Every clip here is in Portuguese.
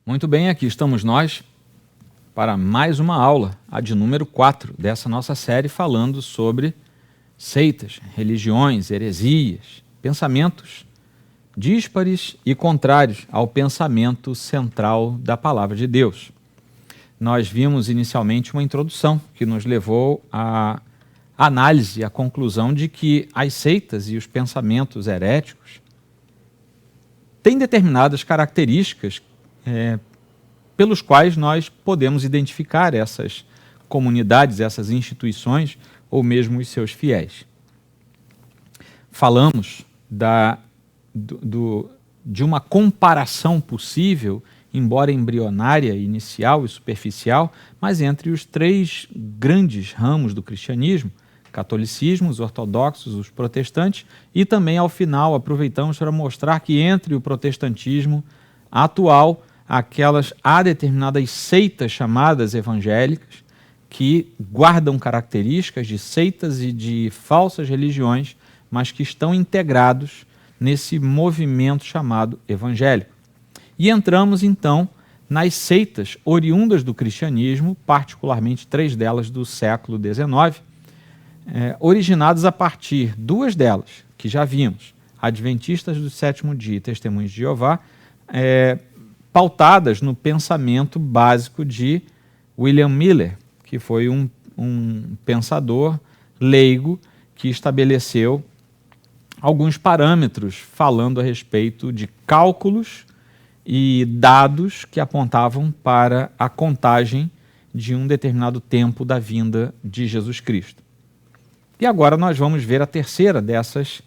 Muito bem, aqui estamos nós para mais uma aula, a de número 4 dessa nossa série, falando sobre seitas, religiões, heresias, pensamentos díspares e contrários ao pensamento central da Palavra de Deus. Nós vimos inicialmente uma introdução que nos levou à análise, à conclusão de que as seitas e os pensamentos heréticos têm determinadas características pelos quais nós podemos identificar essas comunidades, essas instituições ou mesmo os seus fiéis. Falamos de uma comparação possível, embora embrionária, inicial e superficial, mas entre os três grandes ramos do cristianismo, catolicismo, os ortodoxos, os protestantes, e também ao final aproveitamos para mostrar que entre o protestantismo atual há determinadas seitas chamadas evangélicas que guardam características de seitas e de falsas religiões, mas que estão integrados nesse movimento chamado evangélico. E entramos então nas seitas oriundas do cristianismo, particularmente 3 delas do século XIX, originadas a partir, 2 delas, que já vimos, Adventistas do Sétimo Dia e Testemunhos de Jeová, pautadas no pensamento básico de William Miller, que foi um pensador leigo que estabeleceu alguns parâmetros falando a respeito de cálculos e dados que apontavam para a contagem de um determinado tempo da vinda de Jesus Cristo. E agora nós vamos ver a terceira dessas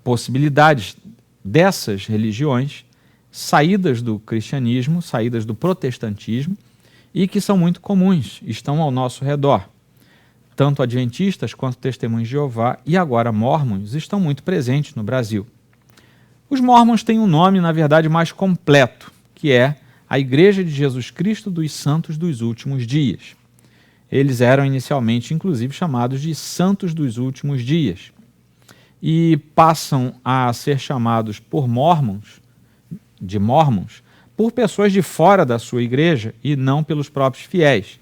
possibilidades, dessas religiões saídas do cristianismo, saídas do protestantismo, e que são muito comuns, estão ao nosso redor. Tanto adventistas quanto testemunhos de Jeová e agora mórmons estão muito presentes no Brasil. Os mórmons têm um nome, na verdade, mais completo, que é a Igreja de Jesus Cristo dos Santos dos Últimos Dias. Eles eram inicialmente, inclusive, chamados de Santos dos Últimos Dias e passam a ser chamados por mormons, por pessoas de fora da sua igreja e não pelos próprios fiéis,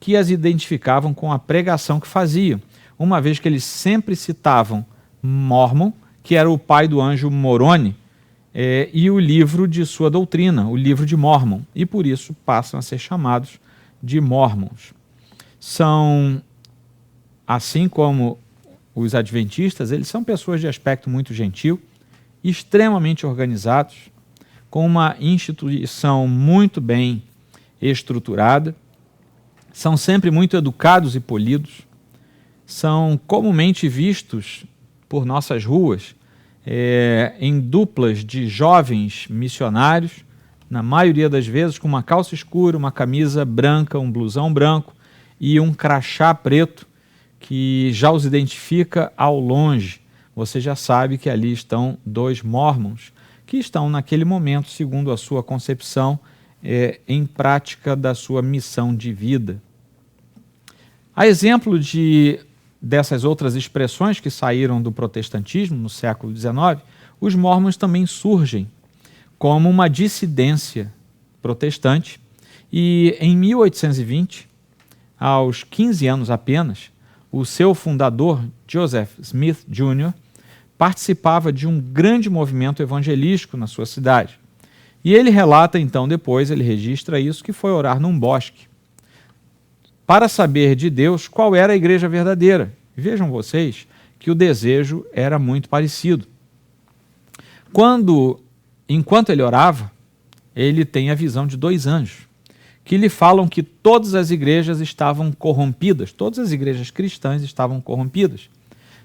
que as identificavam com a pregação que faziam, uma vez que eles sempre citavam Mormon, que era o pai do anjo Moroni, e o livro de sua doutrina, o livro de Mormon, e por isso passam a ser chamados de mormons. São, assim como os adventistas, eles são pessoas de aspecto muito gentil, extremamente organizados, com uma instituição muito bem estruturada, são sempre muito educados e polidos, são comumente vistos por nossas ruas em duplas de jovens missionários, na maioria das vezes com uma calça escura, uma camisa branca, um blusão branco e um crachá preto que já os identifica ao longe. Você já sabe que ali estão 2 mormons que estão naquele momento, segundo a sua concepção, em prática da sua missão de vida. A exemplo dessas outras expressões que saíram do protestantismo no século XIX, os mormons também surgem como uma dissidência protestante e em 1820, aos 15 anos apenas, o seu fundador, Joseph Smith Jr., participava de um grande movimento evangelístico na sua cidade. E ele relata então depois, ele registra isso, que foi orar num bosque para saber de Deus qual era a igreja verdadeira. Vejam vocês que o desejo era muito parecido. Enquanto ele orava, ele tem a visão de 2 anjos, que lhe falam que todas as igrejas estavam corrompidas, todas as igrejas cristãs estavam corrompidas,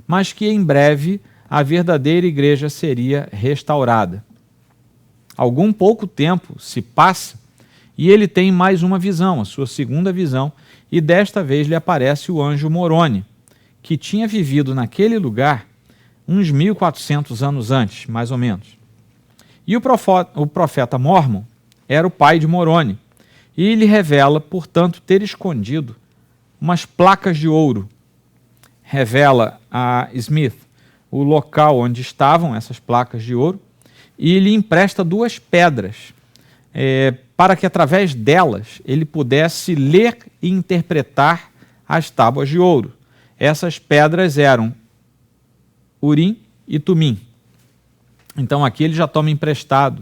mas que em breve a verdadeira igreja seria restaurada. Algum pouco tempo se passa e ele tem mais uma visão, a sua segunda visão, e desta vez lhe aparece o anjo Moroni, que tinha vivido naquele lugar uns 1400 anos antes, mais ou menos. E o profeta Mormon era o pai de Moroni, e lhe revela, portanto, ter escondido umas placas de ouro. Revela a Smith o local onde estavam essas placas de ouro e lhe empresta 2 pedras para que através delas ele pudesse ler e interpretar as tábuas de ouro. Essas pedras eram Urim e Tumim. Então aqui ele já toma emprestada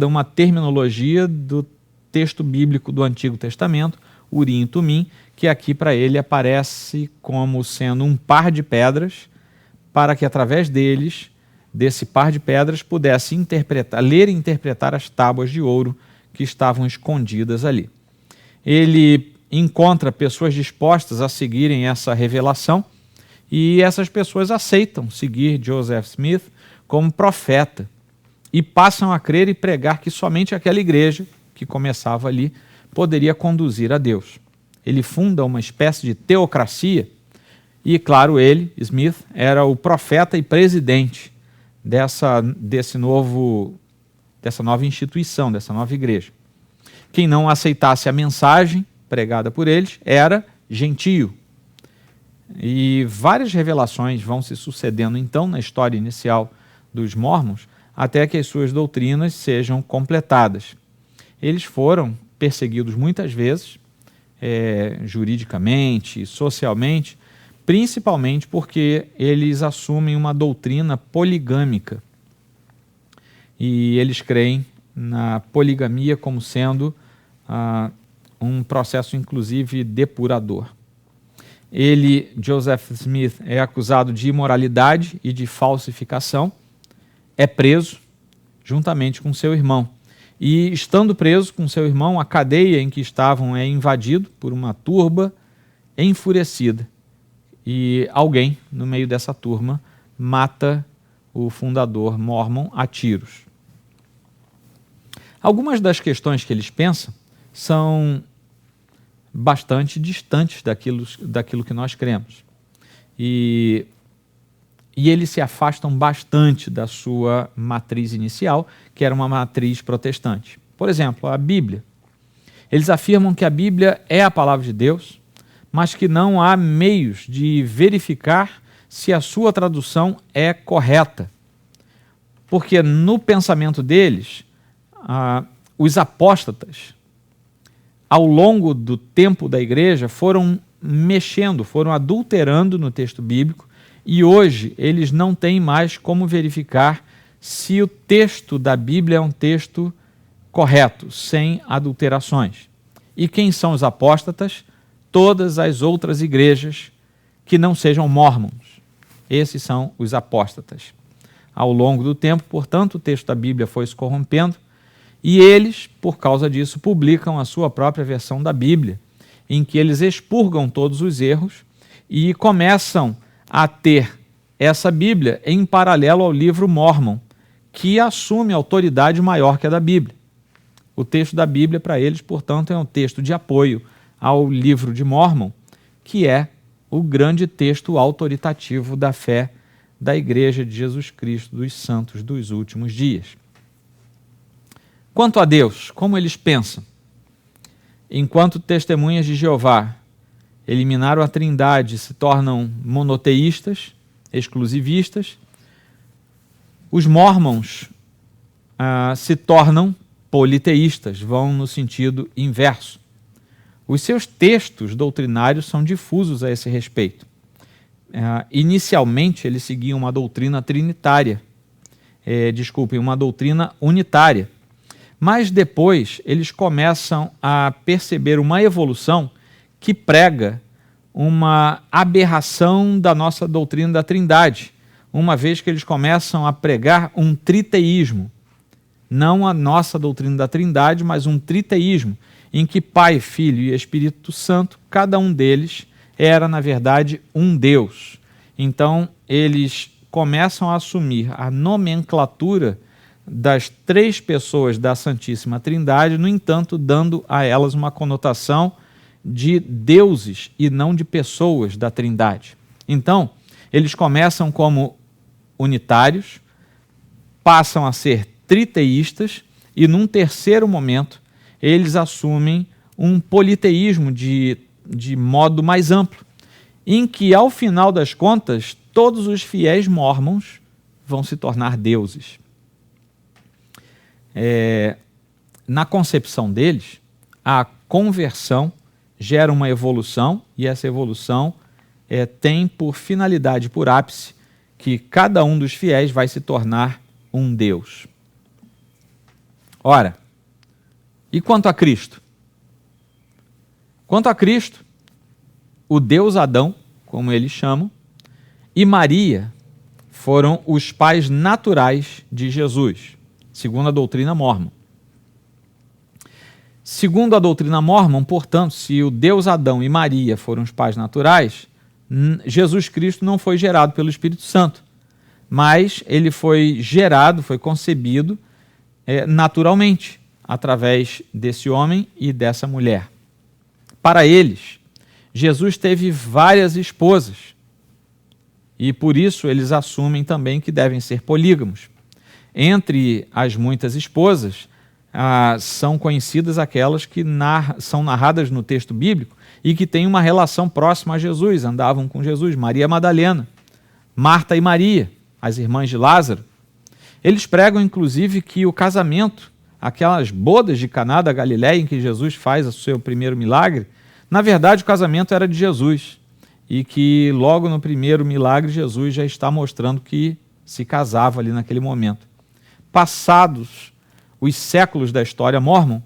uma terminologia do texto bíblico do Antigo Testamento, Urim e Tumim, que aqui para ele aparece como sendo um par de pedras, para que através deles, desse par de pedras, pudesse ler e interpretar as tábuas de ouro que estavam escondidas ali. Ele encontra pessoas dispostas a seguirem essa revelação e essas pessoas aceitam seguir Joseph Smith como profeta e passam a crer e pregar que somente aquela igreja que começava ali poderia conduzir a Deus. Ele funda uma espécie de teocracia e, claro, ele, Smith, era o profeta e presidente dessa nova instituição, dessa nova igreja. Quem não aceitasse a mensagem pregada por eles era gentio. E várias revelações vão se sucedendo, então, na história inicial dos Mórmons, até que as suas doutrinas sejam completadas. Eles foram perseguidos muitas vezes, juridicamente, socialmente, principalmente porque eles assumem uma doutrina poligâmica. E eles creem na poligamia como sendo um processo, inclusive, depurador. Ele, Joseph Smith, é acusado de imoralidade e de falsificação, é preso juntamente com seu irmão. E, estando preso com seu irmão, a cadeia em que estavam é invadida por uma turba enfurecida. E alguém, no meio dessa turma, mata o fundador mórmon a tiros. Algumas das questões que eles pensam são bastante distantes daquilo que nós cremos. E eles se afastam bastante da sua matriz inicial, que era uma matriz protestante. Por exemplo, a Bíblia. Eles afirmam que a Bíblia é a palavra de Deus, mas que não há meios de verificar se a sua tradução é correta. Porque no pensamento deles, os apóstatas, ao longo do tempo da igreja, foram mexendo, foram adulterando no texto bíblico, e hoje eles não têm mais como verificar se o texto da Bíblia é um texto correto, sem adulterações. E quem são os apóstatas? Todas as outras igrejas que não sejam mórmons. Esses são os apóstatas. Ao longo do tempo, portanto, o texto da Bíblia foi se corrompendo e eles, por causa disso, publicam a sua própria versão da Bíblia, em que eles expurgam todos os erros e começam a ter essa Bíblia em paralelo ao livro Mórmon, que assume autoridade maior que a da Bíblia. O texto da Bíblia, para eles, portanto, é um texto de apoio ao livro de Mórmon, que é o grande texto autoritativo da fé da Igreja de Jesus Cristo dos Santos dos Últimos Dias. Quanto a Deus, como eles pensam? Enquanto testemunhas de Jeová eliminaram a Trindade e se tornam monoteístas, exclusivistas, os Mórmons se tornam politeístas, vão no sentido inverso. Os seus textos doutrinários são difusos a esse respeito. Inicialmente, eles seguiam uma doutrina trinitária, uma doutrina unitária, mas depois eles começam a perceber uma evolução que prega uma aberração da nossa doutrina da Trindade, uma vez que eles começam a pregar um triteísmo, não a nossa doutrina da Trindade, mas um triteísmo, em que Pai, Filho e Espírito Santo, cada um deles era, na verdade, um Deus. Então, eles começam a assumir a nomenclatura das três pessoas da Santíssima Trindade, no entanto, dando a elas uma conotação de deuses e não de pessoas da Trindade. Então, eles começam como unitários, passam a ser triteístas e, num terceiro momento, eles assumem um politeísmo de modo mais amplo, em que, ao final das contas, todos os fiéis mórmons vão se tornar deuses. na concepção deles, a conversão gera uma evolução, e essa evolução tem por finalidade, por ápice, que cada um dos fiéis vai se tornar um Deus. Ora, e quanto a Cristo? Quanto a Cristo, o Deus Adão, como eles chamam, e Maria foram os pais naturais de Jesus, segundo a doutrina mórmon. Segundo a doutrina mórmon, portanto, se o Deus Adão e Maria foram os pais naturais, Jesus Cristo não foi gerado pelo Espírito Santo, mas ele foi gerado, foi concebido naturalmente, através desse homem e dessa mulher. Para eles, Jesus teve várias esposas, e por isso eles assumem também que devem ser polígamos. Entre as muitas esposas, são conhecidas aquelas que são narradas no texto bíblico e que têm uma relação próxima a Jesus, andavam com Jesus: Maria Madalena, Marta e Maria, as irmãs de Lázaro. Eles pregam, inclusive, que o casamento, aquelas bodas de Caná da Galileia em que Jesus faz o seu primeiro milagre, na verdade o casamento era de Jesus, e que logo no primeiro milagre Jesus já está mostrando que se casava ali naquele momento. Passados os séculos da história mórmon,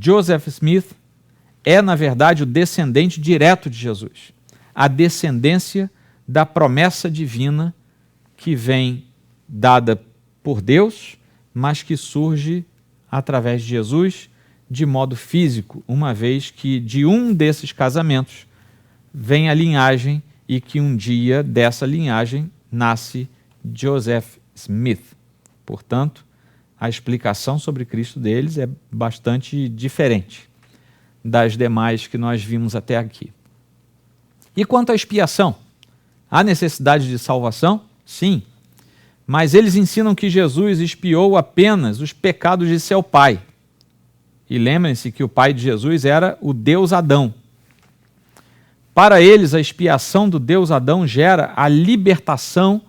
Joseph Smith na verdade, o descendente direto de Jesus, a descendência da promessa divina que vem dada por Deus, mas que surge através de Jesus de modo físico, uma vez que de um desses casamentos vem a linhagem e que um dia dessa linhagem nasce Joseph Smith. Portanto, a explicação sobre Cristo deles é bastante diferente das demais que nós vimos até aqui. E quanto à expiação? Há necessidade de salvação? Sim. Mas eles ensinam que Jesus expiou apenas os pecados de seu pai. E lembrem-se que o pai de Jesus era o Deus Adão. Para eles, a expiação do Deus Adão gera a libertação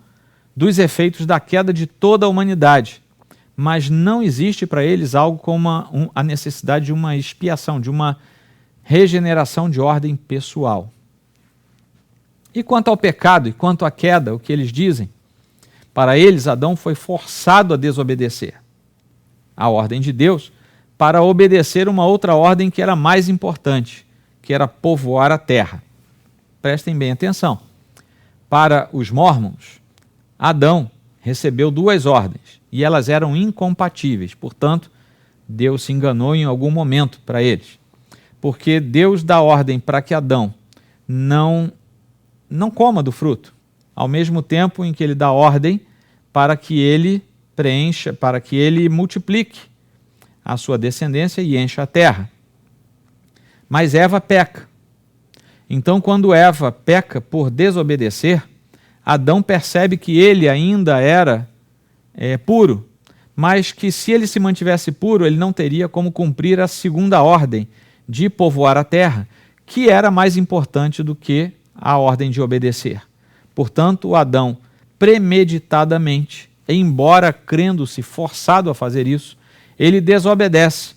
dos efeitos da queda de toda a humanidade. Mas não existe para eles algo como a necessidade de uma expiação, de uma regeneração de ordem pessoal. E quanto ao pecado e quanto à queda, o que eles dizem? Para eles, Adão foi forçado a desobedecer a ordem de Deus para obedecer uma outra ordem que era mais importante, que era povoar a terra. Prestem bem atenção. Para os mórmons, Adão recebeu duas ordens e elas eram incompatíveis. Portanto, Deus se enganou em algum momento para eles. Porque Deus dá ordem para que Adão não coma do fruto, ao mesmo tempo em que ele dá ordem para que ele preencha, para que ele multiplique a sua descendência e encha a terra. Mas Eva peca. Então, quando Eva peca por desobedecer, Adão percebe que ele ainda era puro, mas que se ele se mantivesse puro, ele não teria como cumprir a segunda ordem de povoar a terra, que era mais importante do que a ordem de obedecer. Portanto, Adão, premeditadamente, embora crendo-se forçado a fazer isso, ele desobedece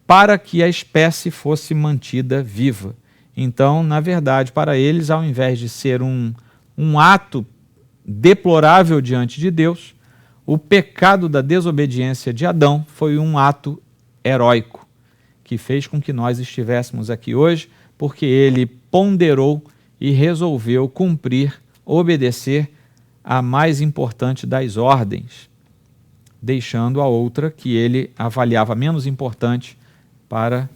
para que a espécie fosse mantida viva. Então, na verdade, para eles, ao invés de ser um ato deplorável diante de Deus, o pecado da desobediência de Adão foi um ato heróico, que fez com que nós estivéssemos aqui hoje, porque ele ponderou e resolveu cumprir, obedecer a mais importante das ordens, deixando a outra que ele avaliava menos importante para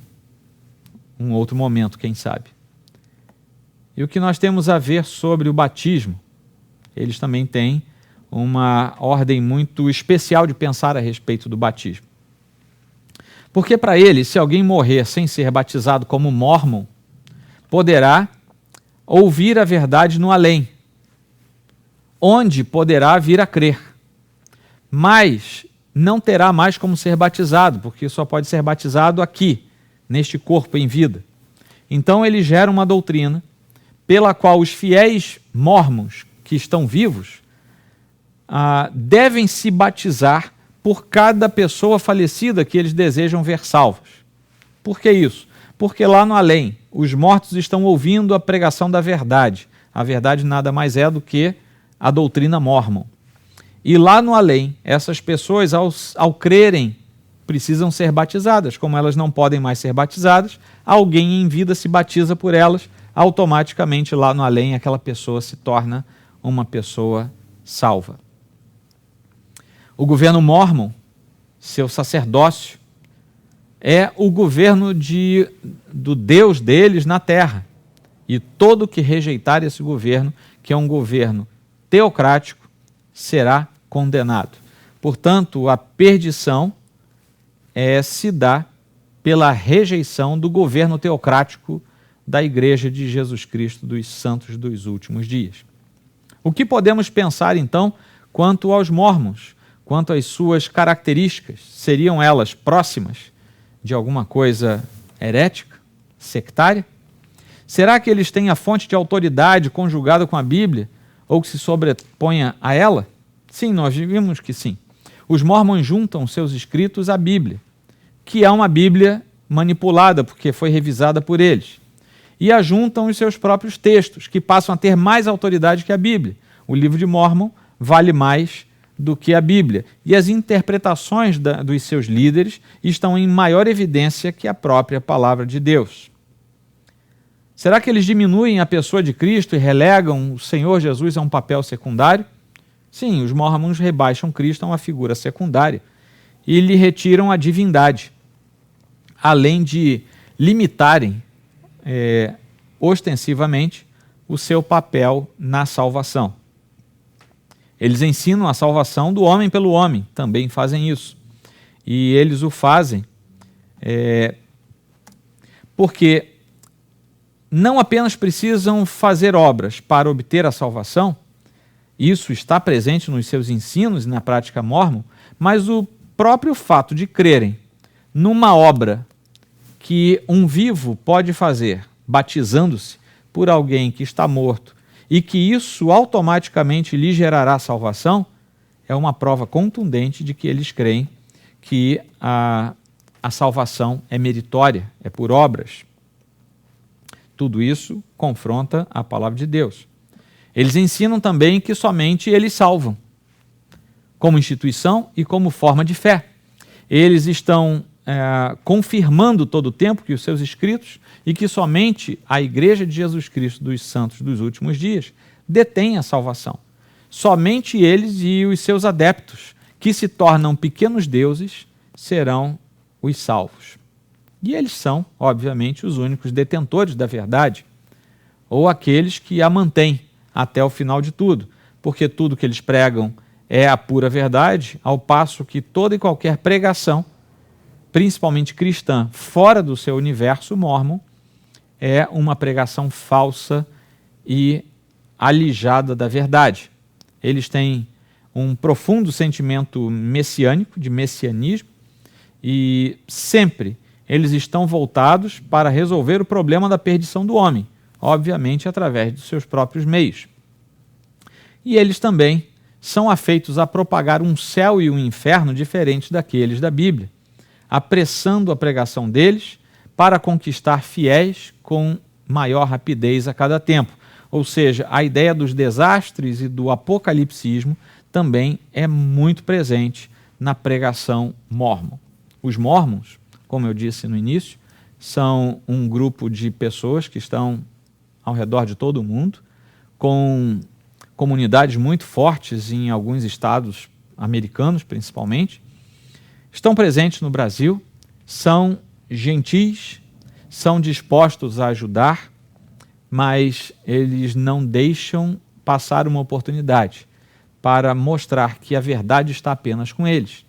um outro momento, quem sabe. E o que nós temos a ver sobre o batismo? Eles também têm uma ordem muito especial de pensar a respeito do batismo. Porque para eles, se alguém morrer sem ser batizado como mórmon, poderá ouvir a verdade no além, onde poderá vir a crer, mas não terá mais como ser batizado, porque só pode ser batizado aqui, neste corpo em vida. Então ele gera uma doutrina pela qual os fiéis mórmons que estão vivos devem se batizar por cada pessoa falecida que eles desejam ver salvos. Por que isso? Porque lá no além, os mortos estão ouvindo a pregação da verdade. A verdade nada mais é do que a doutrina mórmon. E lá no além, essas pessoas, ao crerem, precisam ser batizadas. Como elas não podem mais ser batizadas, alguém em vida se batiza por elas, automaticamente lá no além aquela pessoa se torna uma pessoa salva. O governo mórmon, seu sacerdócio, é o governo do Deus deles na terra. E todo que rejeitar esse governo, que é um governo teocrático, será condenado. Portanto, a perdição se dá pela rejeição do governo teocrático da Igreja de Jesus Cristo dos Santos dos Últimos Dias. O que podemos pensar, então, quanto aos mórmons, quanto às suas características? Seriam elas próximas de alguma coisa herética, sectária? Será que eles têm a fonte de autoridade conjugada com a Bíblia ou que se sobreponha a ela? Sim, nós vimos que sim. Os mórmons juntam seus escritos à Bíblia, que é uma Bíblia manipulada porque foi revisada por eles, e ajuntam os seus próprios textos, que passam a ter mais autoridade que a Bíblia. O livro de Mórmon vale mais do que a Bíblia, e as interpretações dos seus líderes estão em maior evidência que a própria palavra de Deus. Será que eles diminuem a pessoa de Cristo e relegam o Senhor Jesus a um papel secundário? Sim, os mórmons rebaixam Cristo a uma figura secundária e lhe retiram a divindade, além de limitarem ostensivamente o seu papel na salvação. Eles ensinam a salvação do homem pelo homem, também fazem isso. E eles o fazem porque não apenas precisam fazer obras para obter a salvação, isso está presente nos seus ensinos e na prática mórmon, mas o próprio fato de crerem numa obra que um vivo pode fazer, batizando-se por alguém que está morto, e que isso automaticamente lhe gerará salvação, é uma prova contundente de que eles creem que a salvação é meritória, é por obras. Tudo isso confronta a palavra de Deus. Eles ensinam também que somente eles salvam, como instituição e como forma de fé. Eles estão confirmando todo o tempo que os seus escritos e que somente a Igreja de Jesus Cristo dos Santos dos Últimos Dias detém a salvação. Somente eles e os seus adeptos, que se tornam pequenos deuses, serão os salvos. E eles são, obviamente, os únicos detentores da verdade, ou aqueles que a mantêm até o final de tudo, porque tudo que eles pregam é a pura verdade, ao passo que toda e qualquer pregação, principalmente cristã, fora do seu universo mórmon, é uma pregação falsa e alijada da verdade. Eles têm um profundo sentimento messiânico, de messianismo, e sempre eles estão voltados para resolver o problema da perdição do homem, obviamente através dos seus próprios meios. E eles também são afeitos a propagar um céu e um inferno diferentes daqueles da Bíblia, apressando a pregação deles para conquistar fiéis com maior rapidez a cada tempo. Ou seja, a ideia dos desastres e do apocalipsismo também é muito presente na pregação mórmon. Os mórmons, como eu disse no início, são um grupo de pessoas que estão ao redor de todo o mundo, com comunidades muito fortes em alguns estados americanos, principalmente. Estão presentes no Brasil, são gentis, são dispostos a ajudar, mas eles não deixam passar uma oportunidade para mostrar que a verdade está apenas com eles.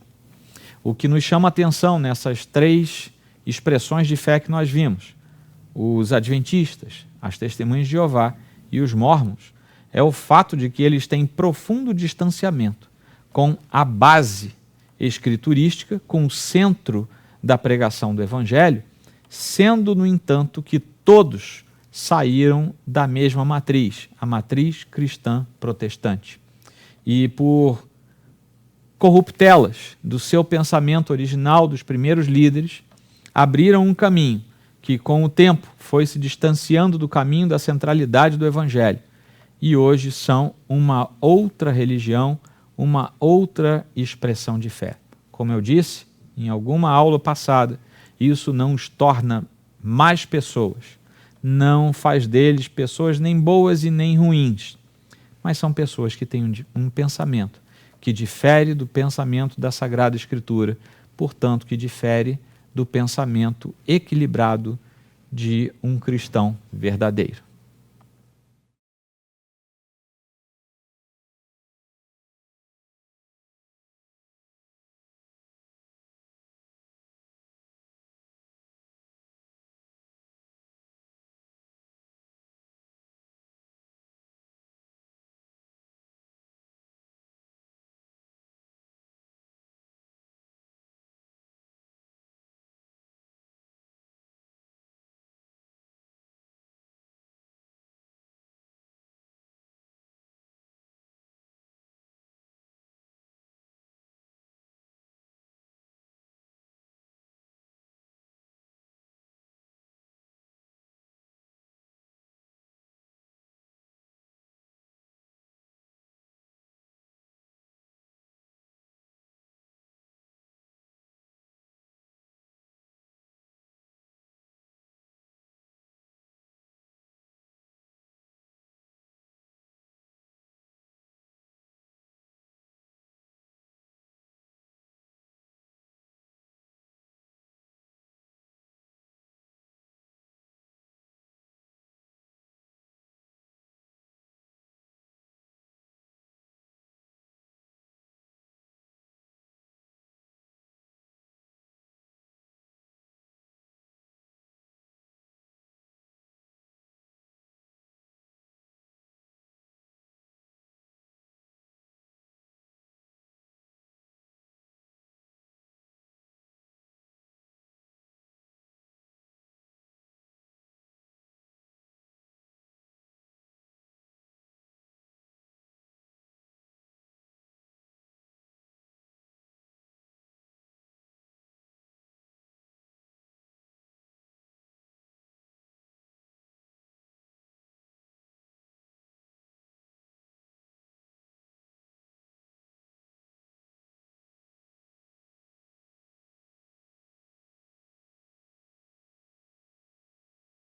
O que nos chama a atenção nessas três expressões de fé que nós vimos, os adventistas, as testemunhas de Jeová e os mórmons, é o fato de que eles têm profundo distanciamento com a base escriturística, com o centro da pregação do Evangelho, sendo, no entanto, que todos saíram da mesma matriz, a matriz cristã protestante. E por corruptelas do seu pensamento original dos primeiros líderes abriram um caminho que, com o tempo, foi se distanciando do caminho da centralidade do Evangelho. E hoje são uma outra religião, uma outra expressão de fé. Como eu disse em alguma aula passada, isso não os torna mais pessoas, não faz deles pessoas nem boas e nem ruins, mas são pessoas que têm um pensamento que difere do pensamento da Sagrada Escritura, portanto, que difere do pensamento equilibrado de um cristão verdadeiro.